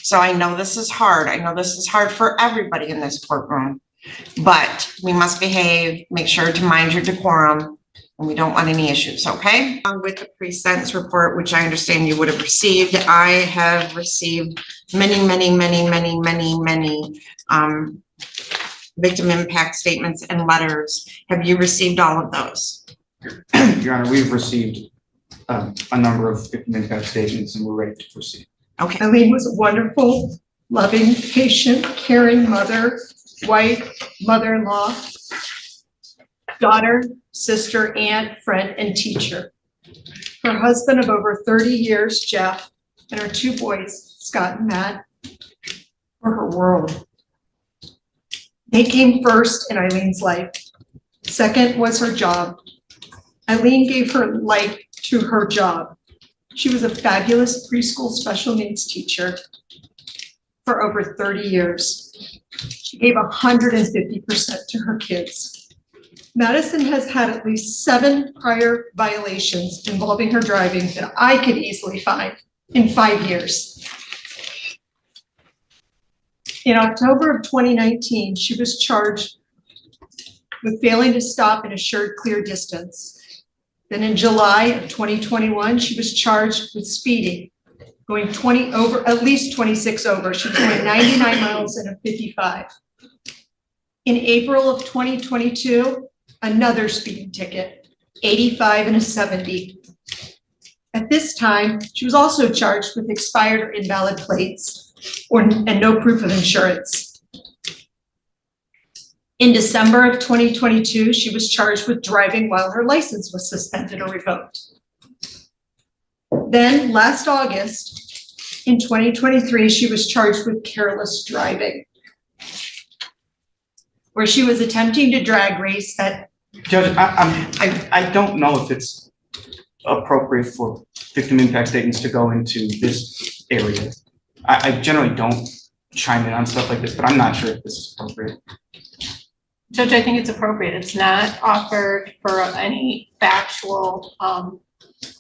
So I know this is hard. I know this is hard for everybody in this courtroom, but we must behave, make sure to mind your decorum, and we don't want any issues, okay? With the pre-sentence report, which I understand you would have received, I have received many victim impact statements and letters. Have you received all of those? Your Honor, we've received a number of victim impact statements and we're ready to proceed. Okay. Eileen was a wonderful, loving, patient, caring mother, wife, mother-in-law, daughter, sister, aunt, friend, and teacher. Her husband of over 30 years, Jeff, and her two boys, Scott and Matt, were her world. They came first in Eileen's life. Second was her job. Eileen gave her life to her job. She was a fabulous preschool special needs teacher for over 30 years. She gave 150% to her kids. Madison has had at least 7 prior violations involving her driving that I could easily find in 5 years. In October of 2019, she was charged with failing to stop in assured clear distance. Then in July of 2021, she was charged with speeding, going at least 26 over. She was going 99 miles in a 55. In April of 2022, another speeding ticket, 85 and a 70. At this time, she was also charged with expired or invalid plates and no proof of insurance. In December of 2022, she was charged with driving while her license was suspended or revoked. Then last August, in 2023, she was charged with careless driving, where she was attempting to drag race at. Judge, I don't know if it's appropriate for victim impact statements to go into this area. I generally don't chime in on stuff like this, but I'm not sure if this is appropriate. Judge, I think it's appropriate. It's not offered for any factual,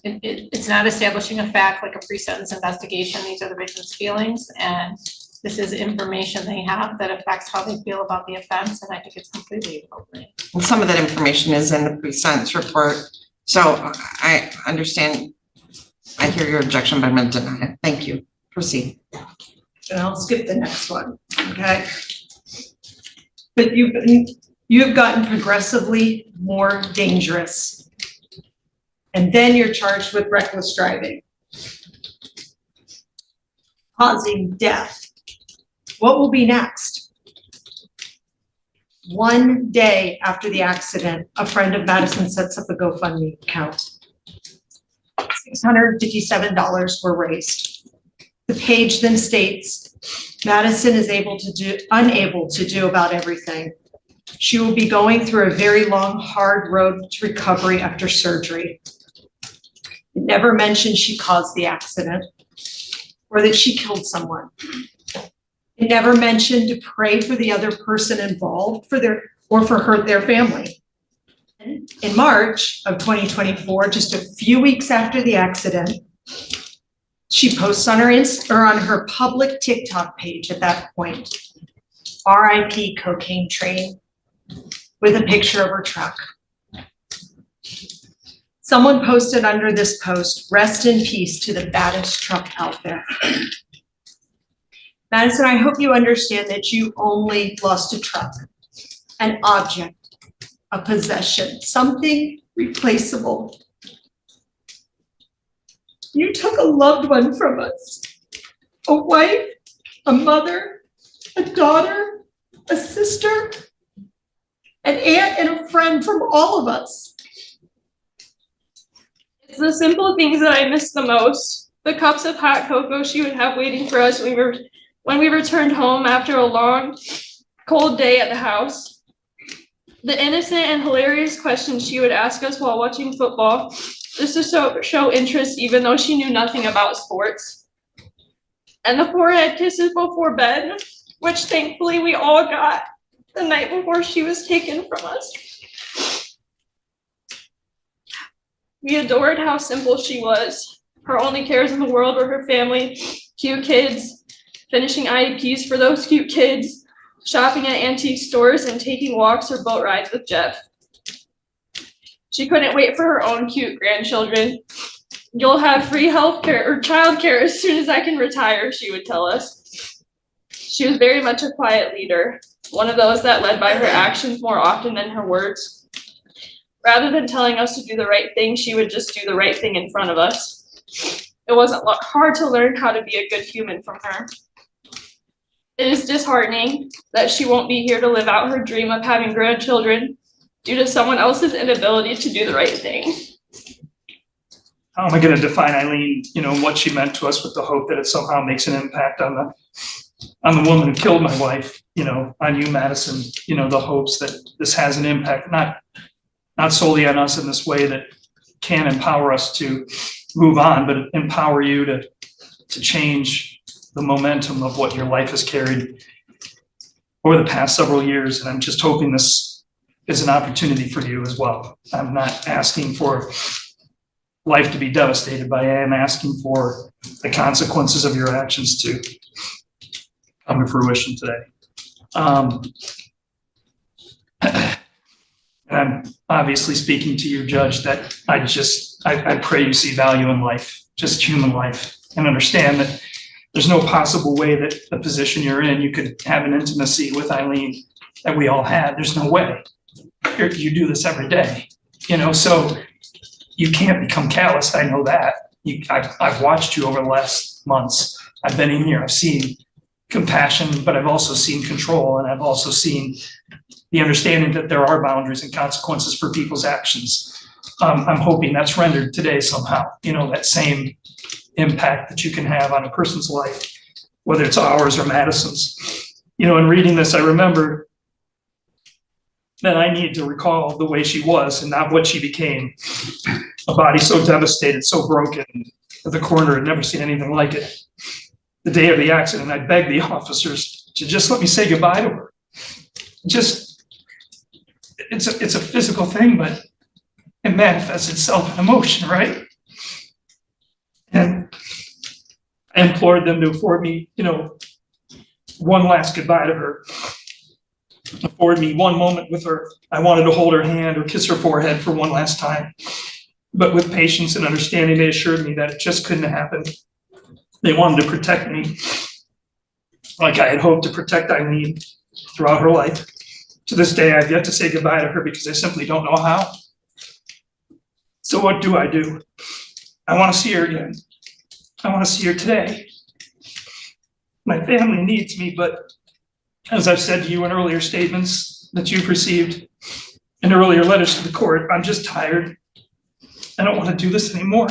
it's not establishing a fact like a pre-sentence investigation. These are the victim's feelings, and this is information they have that affects how they feel about the offense, and I think it's completely appropriate. And some of that information is in the pre-sentence report. So I understand, I hear your objection, but I'm going to deny it. Thank you. Proceed. And I'll skip the next one, okay? But you've gotten progressively more dangerous. And then you're charged with reckless driving, causing death. What will be next? One day after the accident, a friend of Madison sets up a GoFundMe account. $657 were raised. The page then states, Madison is unable to do about everything. She will be going through a very long, hard road to recovery after surgery. It never mentioned she caused the accident or that she killed someone. It never mentioned to pray for the other person involved for their family. In March of 2024, just a few weeks after the accident, she posts on her public TikTok page at that point, RIP cocaine train, with a picture of her truck. Someone posted under this post, rest in peace to the baddest truck out there. Madison, I hope you understand that you only lost a truck, an object, a possession, something replaceable. You took a loved one from us, a wife, a mother, a daughter, a sister, an aunt, and a friend from all of us. It's the simple things that I miss the most. The cups of hot cocoa she would have waiting for us when we returned home after a long, cold day at the house. The innocent and hilarious questions she would ask us while watching football, just to show interest even though she knew nothing about sports. And the forehead kisses before bed, which thankfully we all got the night before she was taken from us. We adored how simple she was. Her only cares in the world were her family, 2 kids, finishing IEPs for those cute kids, shopping at antique stores, and taking walks or boat rides with Jeff. She couldn't wait for her own cute grandchildren. You'll have free healthcare or childcare as soon as I can retire, she would tell us. She was very much a quiet leader, one of those that led by her actions more often than her words. Rather than telling us to do the right thing, she would just do the right thing in front of us. It wasn't hard to learn how to be a good human from her. It is disheartening that she won't be here to live out her dream of having grandchildren due to someone else's inability to do the right thing. How am I going to define Eileen, what she meant to us with the hope that it somehow makes an impact on the woman who killed my wife, on you, Madison, the hopes that this has an impact, not solely on us in this way that can empower us to move on, but empower you to change the momentum of what your life has carried over the past several years. And I'm just hoping this is an opportunity for you as well. I'm not asking for life to be devastated, but I am asking for the consequences of your actions to come to fruition today. I'm obviously speaking to you, Judge, that I pray you see value in life, just human life, and understand that there's no possible way that the position you're in, you could have an intimacy with Eileen that we all had. There's no way. You do this every day, so you can't become calloused. I know that. I've watched you over the last months. I've been in here. I've seen compassion, but I've also seen control, and I've also seen the understanding that there are boundaries and consequences for people's actions. I'm hoping that's rendered today somehow, that same impact that you can have on a person's life, whether it's ours or Madison's. In reading this, I remember that I need to recall the way she was and not what she became. A body so devastated, so broken, that the coroner had never seen anything like it. The day of the accident, I begged the officers to just let me say goodbye to her. It's a physical thing, but it manifests itself in emotion, right? And I implored them to afford me, one last goodbye to her. Afford me one moment with her. I wanted to hold her hand or kiss her forehead for one last time. But with patience and understanding, they assured me that it just couldn't happen. They wanted to protect me like I had hoped to protect Eileen throughout her life. To this day, I've yet to say goodbye to her because I simply don't know how. So what do? I want to see her again. I want to see her today. My family needs me, but as I've said to you in earlier statements that you've received in earlier letters to the court, I'm just tired. I don't want to do this anymore.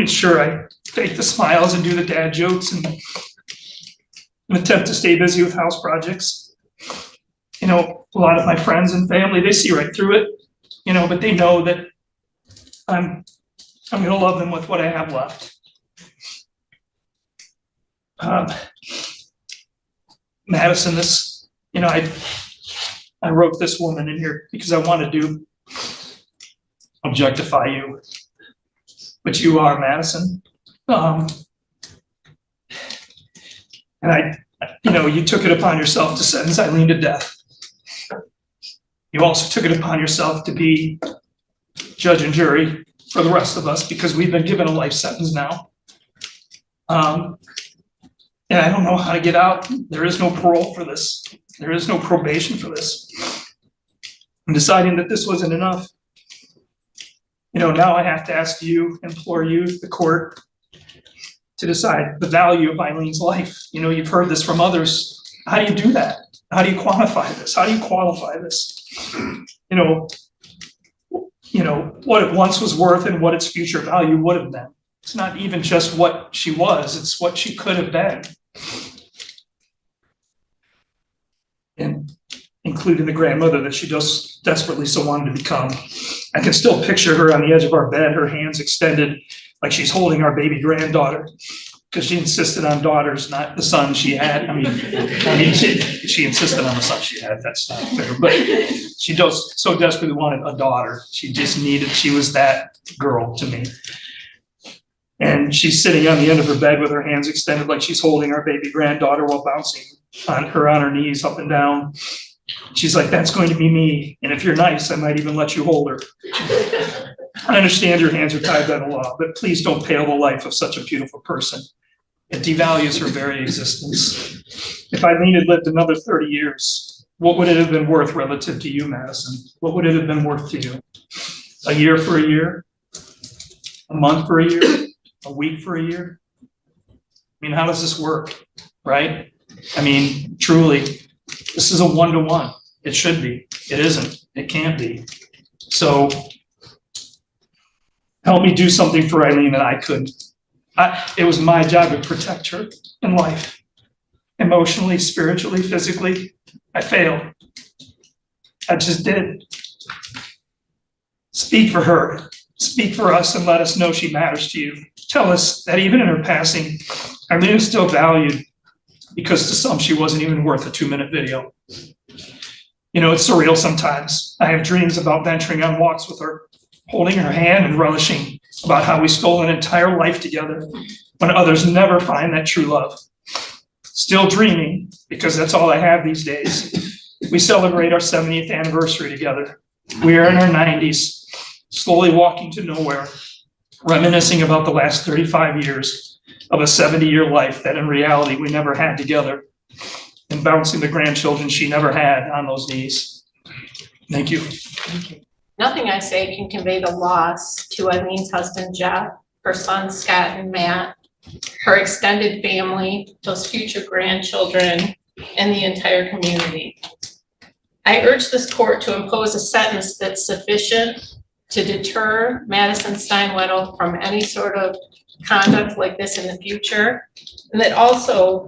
Sure, I fake the smiles and do the dad jokes and attempt to stay busy with house projects. A lot of my friends and family, they see right through it, but they know that I'm going to love them with what I have left. Madison, I wrote this woman in here because I wanted to objectify you, but you are Madison. And you took it upon yourself to sentence Eileen to death. You also took it upon yourself to be judge and jury for the rest of us because we've been given a life sentence now. And I don't know how to get out. There is no parole for this. There is no probation for this. I'm deciding that this wasn't enough. Now I have to implore you, the court, to decide the value of Eileen's life. You've heard this from others. How do you do that? How do you quantify this? How do you qualify this? What it once was worth and what its future value would have been. It's not even just what she was, it's what she could have been. And including the grandmother that she just desperately so wanted to become. I can still picture her on the edge of our bed, her hands extended like she's holding our baby granddaughter, because she insisted on daughters, not the son she had. She insisted on the son she had. That's not fair, but she just so desperately wanted a daughter. She was that girl to me. And she's sitting on the end of her bed with her hands extended like she's holding our baby granddaughter while bouncing on her knees up and down. She's like, that's going to be me. And if you're nice, I might even let you hold her. I understand your hands are tied by the law, but please don't pale the life of such a beautiful person. It devalues her very existence. If Eileen had lived another 30 years, what would it have been worth relative to you, Madison? What would it have been worth to you? A year for a year? A month for a year? A week for a year? I mean, how does this work, right? I mean, truly, this is a one-to-one. It should be. It isn't. It can't be. So help me do something for Eileen that I couldn't. It was my job to protect her in life. Emotionally, spiritually, physically, I failed. I just did. Speak for her. Speak for us and let us know she matters to you. Tell us that even in her passing, Eileen is still valued because to some she wasn't even worth a 2-minute video. You know, it's surreal sometimes. I have dreams about venturing on walks with her, holding her hand and relishing about how we stole an entire life together when others never find that true love. Still dreaming, because that's all I have these days. We celebrate our 70th anniversary together. We are in our 90s, slowly walking to nowhere, reminiscing about the last 35 years of a 70-year life that in reality we never had together, and bouncing the grandchildren she never had on those knees. Thank you. Nothing I say can convey the loss to Eileen's husband, Jeff, her sons, Scott and Matt, her extended family, those future grandchildren, and the entire community. I urge this court to impose a sentence that's sufficient to deter Madison Steinwedel from any sort of conduct like this in the future, and that also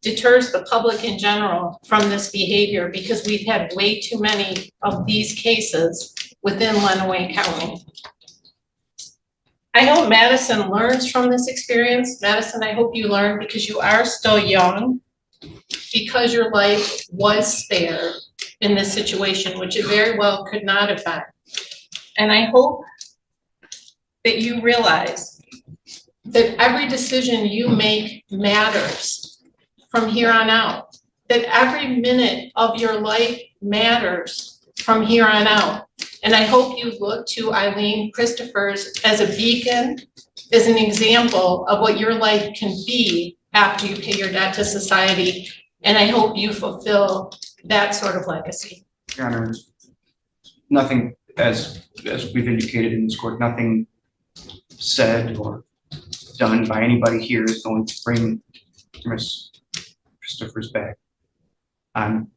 deters the public in general from this behavior, because we've had way too many of these cases within Lenawee County. I hope Madison learns from this experience. Madison, I hope you learn, because you are still young, because your life was spared in this situation, which it very well could not have been. And I hope that you realize that every decision you make matters from here on out, that every minute of your life matters from here on out. And I hope you look to Eileen Christoffers as a beacon, as an example of what your life can be after you pay your debt to society. And I hope you fulfill that sort of legacy. Your Honor, nothing, as we've indicated in this court, nothing said or done by anybody here is going to bring Ms. Christoffers back. On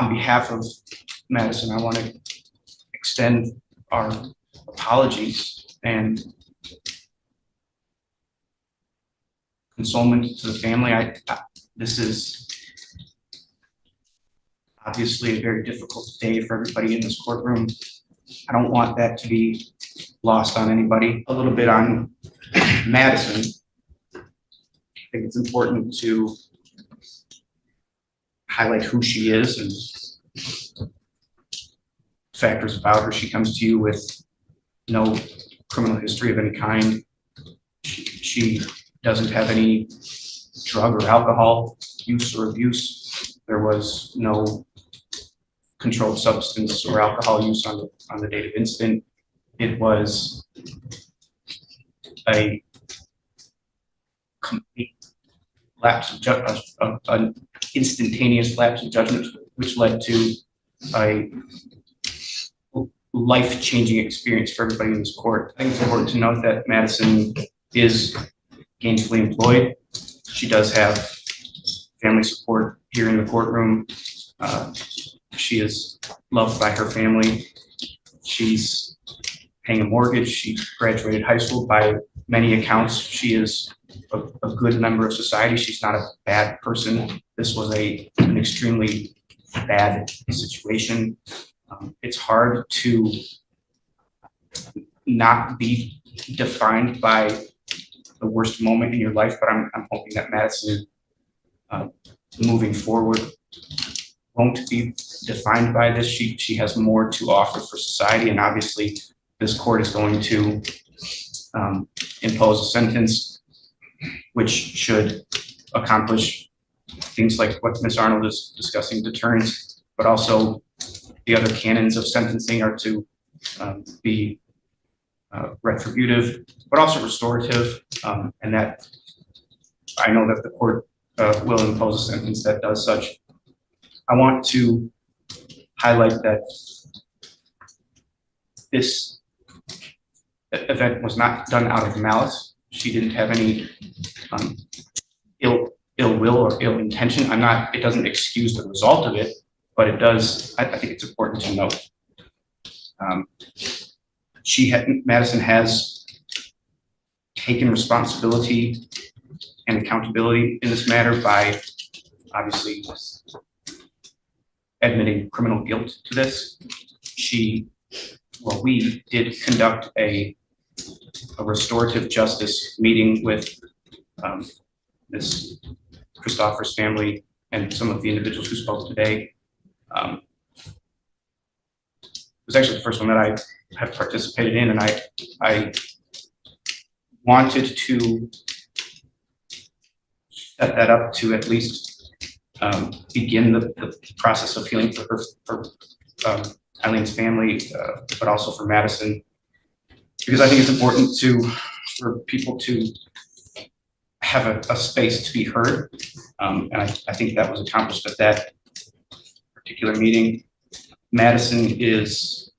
behalf of Madison, I want to extend our apologies and consolement to the family. This is obviously a very difficult day for everybody in this courtroom. I don't want that to be lost on anybody. A little bit on Madison. I think it's important to highlight who she is and factors about her. She comes to you with no criminal history of any kind. She doesn't have any drug or alcohol use or abuse. There was no controlled substance or alcohol use on the date of incident. It was a complete lapse of an instantaneous lapse of judgment, which led to a life-changing experience for everybody in this court. I think it's important to note that Madison is gainfully employed. She does have family support here in the courtroom. She is loved by her family. She's paying a mortgage. She graduated high school. By many accounts, she is a good member of society. She's not a bad person. This was an extremely bad situation. It's hard to not be defined by the worst moment in your life, but I'm hoping that Madison, moving forward, won't be defined by this. She has more to offer for society, and obviously this court is going to impose a sentence which should accomplish things like what Ms. Arnold is discussing, deterrence, but also the other canons of sentencing are to be retributive, but also restorative, and that I know that the court will impose a sentence that does such. I want to highlight that this event was not done out of malice. She didn't have any ill will or ill intention. It doesn't excuse the result of it, but it does, I think it's important to note. Madison has taken responsibility and accountability in this matter by obviously admitting criminal guilt to this. We did conduct a restorative justice meeting with Ms. Christoffers' family and some of the individuals who spoke today. It was actually the first one that I have participated in, and I wanted to set that up to at least begin the process of healing for Eileen's family, but also for Madison, because I think it's important for people to have a space to be heard, and I think that was accomplished at that particular meeting. Madison is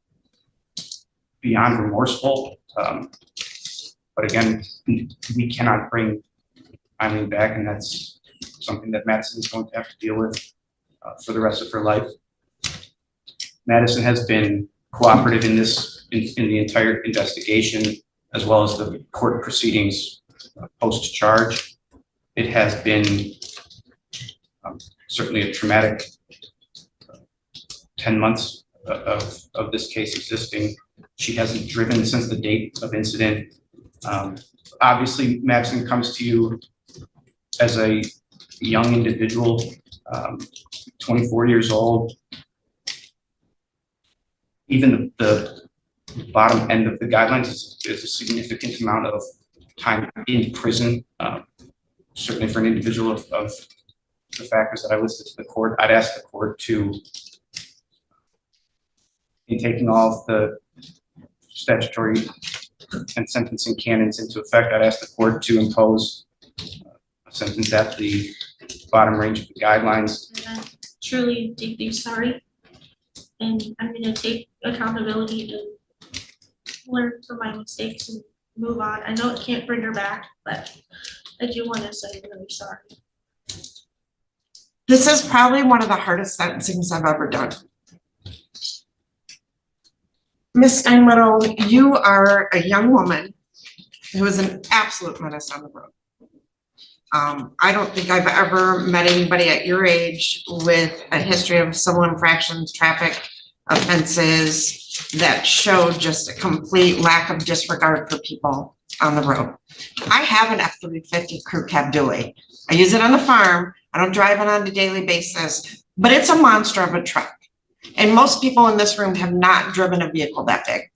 beyond remorseful, but again, we cannot bring Eileen back, and that's something that Madison is going to have to deal with for the rest of her life. Madison has been cooperative in the entire investigation, as well as the court proceedings post-charge. It has been certainly a traumatic 10 months of this case existing. She hasn't driven since the date of incident. Obviously, Madison comes to you as a young individual, 24 years old. Even the bottom end of the guidelines is a significant amount of time in prison, certainly for an individual of the factors that I listed to the court. I'd ask the court to, in taking all of the statutory and sentencing canons into effect, I'd ask the court to impose a sentence at the bottom range of the guidelines. And I'm truly deeply sorry, and I'm going to take accountability and learn from my mistakes and move on. I know it can't bring her back, but I do want to say I'm really sorry. This is probably one of the hardest sentencings I've ever done. Ms. Steinwedel, you are a young woman who is an absolute menace on the road. I don't think I've ever met anybody at your age with a history of civil infractions, traffic offenses that showed just a complete lack of disregard for people on the road. I have an F-350 crew cab dually. I use it on the farm. I don't drive it on a daily basis, but it's a monster of a truck. And most people in this room have not driven a vehicle that big.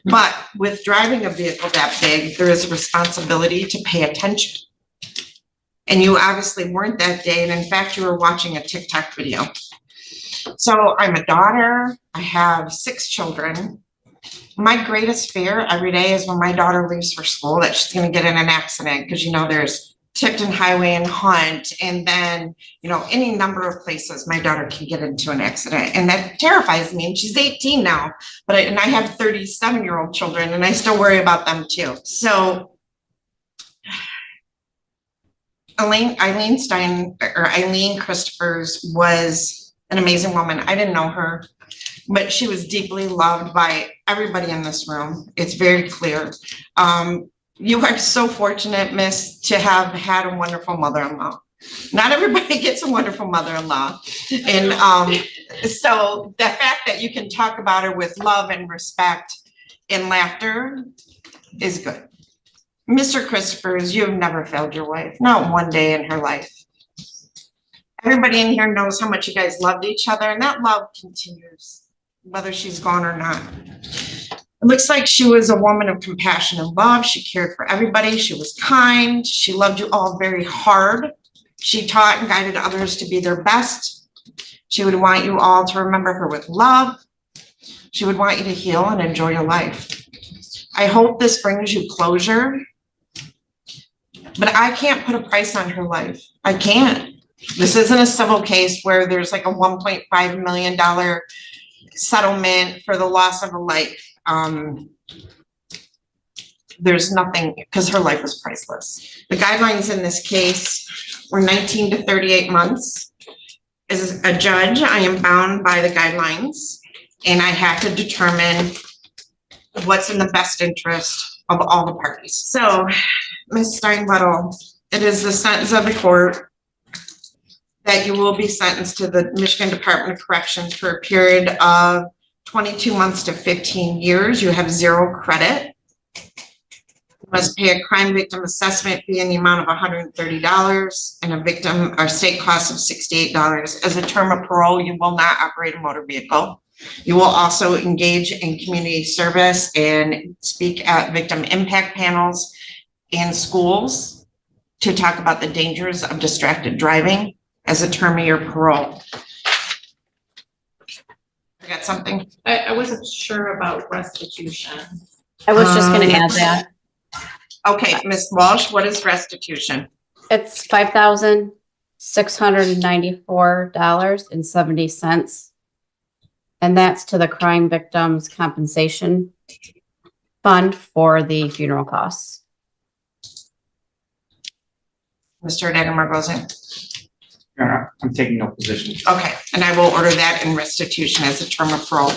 But with driving a vehicle that big, there is a responsibility to pay attention. And you obviously weren't that day. And in fact, you were watching a TikTok video. So I'm a daughter. I have 6 children. My greatest fear every day is when my daughter leaves for school that she's going to get in an accident, because you know there's Tipton Highway and Hunt, and then any number of places my daughter can get into an accident, and that terrifies me. And she's 18 now, but I have 37-year-old children, and I still worry about them too. So Eileen Christoffers was an amazing woman. I didn't know her, but she was deeply loved by everybody in this room. It's very clear. You are so fortunate, Miss, to have had a wonderful mother-in-law. Not everybody gets a wonderful mother-in-law. And so the fact that you can talk about her with love and respect and laughter is good. Mr. Christoffers, you have never failed your wife, not one day in her life. Everybody in here knows how much you guys loved each other, and that love continues, whether she's gone or not. It looks like she was a woman of compassion and love. She cared for everybody. She was kind. She loved you all very hard. She taught and guided others to be their best. She would want you all to remember her with love. She would want you to heal and enjoy your life. I hope this brings you closure, but I can't put a price on her life. I can't. This isn't a civil case where there's like a $1.5 million settlement for the loss of a life. There's nothing, because her life was priceless. The guidelines in this case were 19 to 38 months. As a judge, I am bound by the guidelines, and I have to determine what's in the best interest of all the parties. So, Ms. Steinwedel, it is the sentence of the court that you will be sentenced to the Michigan Department of Corrections for a period of 22 months to 15 years. You have 0 credit. You must pay a crime victim assessment fee in the amount of $130 and a victim or state cost of $68. As a term of parole, you will not operate a motor vehicle. You will also engage in community service and speak at victim impact panels in schools to talk about the dangers of distracted driving as a term of your parole. Forgot something? I wasn't sure about restitution. I was just gonna add that. Okay, Ms. Walsh, what is restitution? It's $5,694.70. And that's to the crime victims compensation fund for the funeral costs. Mr. Degemargosian? Your Honor, I'm taking no position. Okay, and I will order that in restitution as a term of parole.